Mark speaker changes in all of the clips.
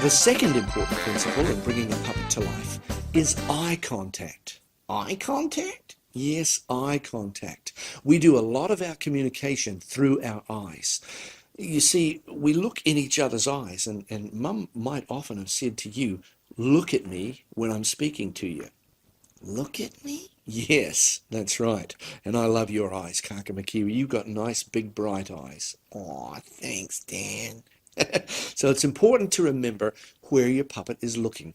Speaker 1: The second important principle in bringing a puppet to life is eye contact. Eye contact? Yes, eye contact. We do a lot of our communication through our eyes. You see, we look in each other's eyes, and Mum might often have said to you, "Look at me when I'm speaking to you." Look at me? Yes, that's right. And I love your eyes, Kakamakiwi. You've got nice, big, bright eyes. Aw, thanks, Dan. So it's important to remember where your puppet is looking.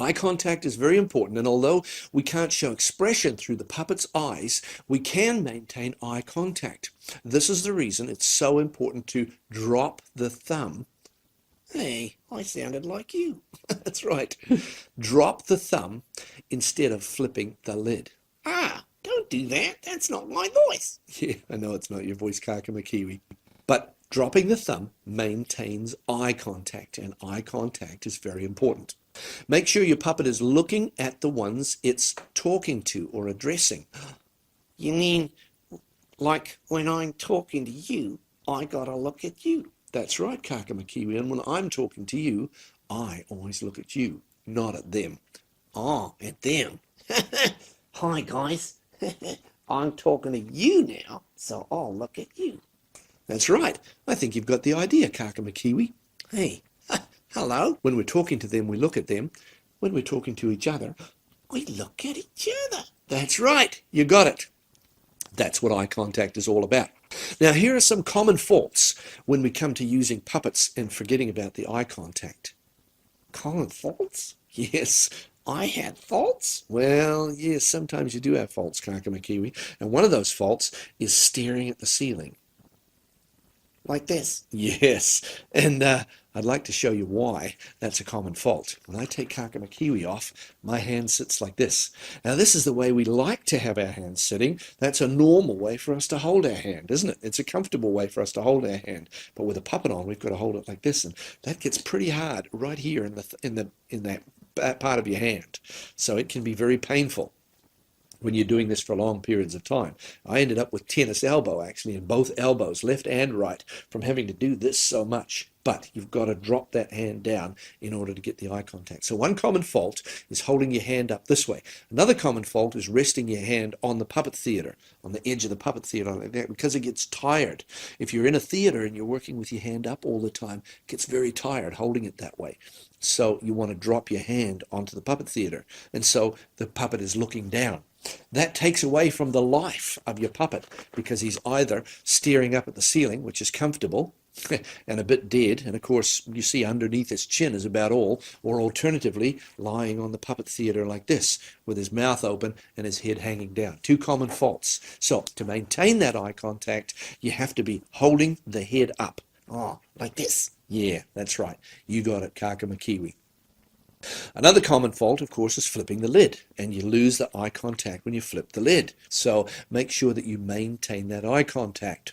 Speaker 1: Eye contact is very important, and although we can't show expression through the puppet's eyes, we can maintain eye contact. This is the reason it's so important to drop the thumb. Hey, I sounded like you. That's right. Drop the thumb instead of flipping the lid. Ah, don't do that. That's not my voice. Yeah, I know it's not your voice, Kakamakiwi. But dropping the thumb maintains eye contact, and eye contact is very important. Make sure your puppet is looking at the ones it's talking to or addressing. You mean, like when I'm talking to you, I gotta look at you? That's right, Kakamakiwi. And when I'm talking to you, I always look at you, not at them. Oh, at them. Hi, guys. I'm talking to you now, so I'll look at you. That's right. I think you've got the idea, Kakamakiwi. Hey, hello. When we're talking to them, we look at them. When we're talking to each other, we look at each other. That's right. You got it. That's what eye contact is all about. Now, here are some common faults when we come to using puppets and forgetting about the eye contact. Common faults? Yes. I had faults? Well, yes, sometimes you do have faults, Kakamakiwi. And one of those faults is staring at the ceiling. Like this? Yes. And I'd like to show you why that's a common fault. When I take Kakamakiwi off, my hand sits like this. Now, this is the way we like to have our hands sitting. That's a normal way for us to hold our hand, isn't it? It's a comfortable way for us to hold our hand. But with a puppet on, we've got to hold it like this, and that gets pretty hard right here in that part of your hand. So it can be very painful when you're doing this for long periods of time. I ended up with tennis elbow, actually, in both elbows, left and right, from having to do this so much. But you've got to drop that hand down in order to get the eye contact. So one common fault is holding your hand up this way. Another common fault is resting your hand on the puppet theater, on the edge of the puppet theater, like that, because it gets tired. If you're in a theater and you're working with your hand up all the time, it gets very tired holding it that way. So you want to drop your hand onto the puppet theater. And so the puppet is looking down. That takes away from the life of your puppet, because he's either staring up at the ceiling, which is comfortable and a bit dead, and of course you see underneath his chin is about all, or alternatively lying on the puppet theater like this with his mouth open and his head hanging down. Two common faults. So to maintain that eye contact, you have to be holding the head up. Oh, like this. Yeah, that's right. You got it, Kakamakiwi. Another common fault, of course, is flipping the lid, and you lose the eye contact when you flip the lid. So make sure that you maintain that eye contact.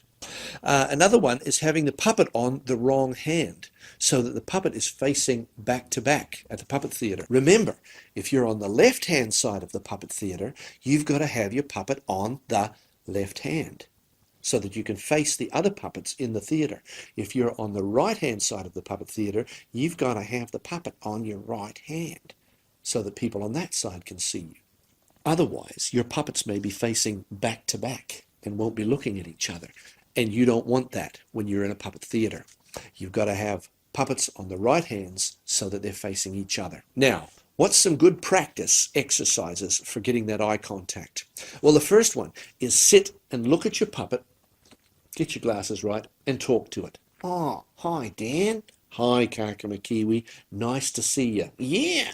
Speaker 1: Another one is having the puppet on the wrong hand, so that the puppet is facing back to back at the puppet theater. Remember, if you're on the left-hand side of the puppet theater, you've got to have your puppet on the left hand, so that you can face the other puppets in the theater. If you're on the right-hand side of the puppet theater, you've got to have the puppet on your right hand, so that people on that side can see you. Otherwise, your puppets may be facing back to back and won't be looking at each other. And you don't want that when you're in a puppet theater. You've got to have puppets on the right hands so that they're facing each other. Now, what's some good practice exercises for getting that eye contact? Well, the first one is sit and look at your puppet, get your glasses right, and talk to it. Oh, hi, Dan. Hi, Kakamakiwi. Nice to see you. Yeah.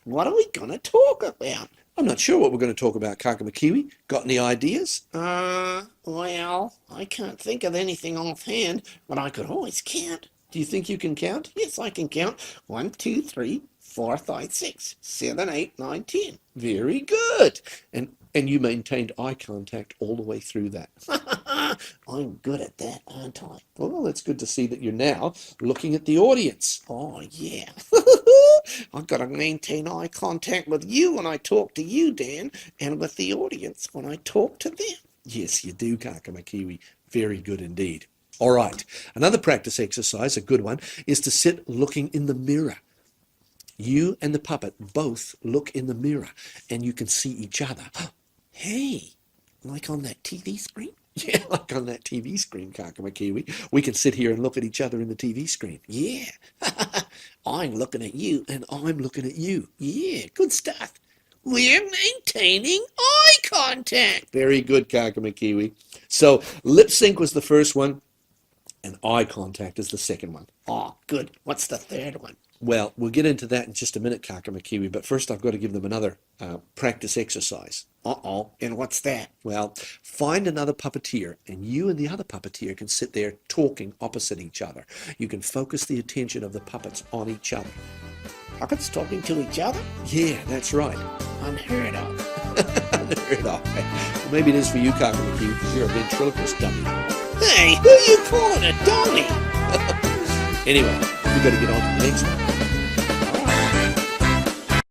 Speaker 1: What are we going to talk about? I'm not sure what we're going to talk about, Kakamakiwi. Got any ideas? Well, I can't think of anything offhand, but I could always count. Do you think you can count? Yes, I can count. 1, 2, 3, 4, 5, 6, 7, 8, 9, 10. Very good. And you maintained eye contact all the way through that. I'm good at that, aren't I? Well, it's good to see that you're now looking at the audience. Oh, yeah. I've got to maintain eye contact with you when I talk to you, Dan, and with the audience when I talk to them. Yes, you do, Kakamakiwi. Very good indeed. All right, another practice exercise, a good one, is to sit looking in the mirror. You and the puppet both look in the mirror and you can see each other. Hey, like on that TV screen? Yeah, like on that TV screen, Kakamakiwi. We can sit here and look at each other in the TV screen. Yeah. I'm looking at you and I'm looking at you. Yeah, good stuff. We're maintaining eye contact. Very good, Kakamakiwi. So lip sync was the first one and eye contact is the second one. Oh, good. What's the third one? Well, we'll get into that in just a minute, Kakamakiwi, but first I've got to give them another practice exercise. Uh-oh, and what's that? Well, find another puppeteer, and you and the other puppeteer can sit there talking opposite each other. You can focus the attention of the puppets on each other. Puppets talking to each other? Yeah, that's right. Unheard of. Unheard of. Well, maybe it is for you, Kakamakiwi, because you're a ventriloquist dummy. Hey, who are you calling a dummy? Anyway, we got to get on to the next one.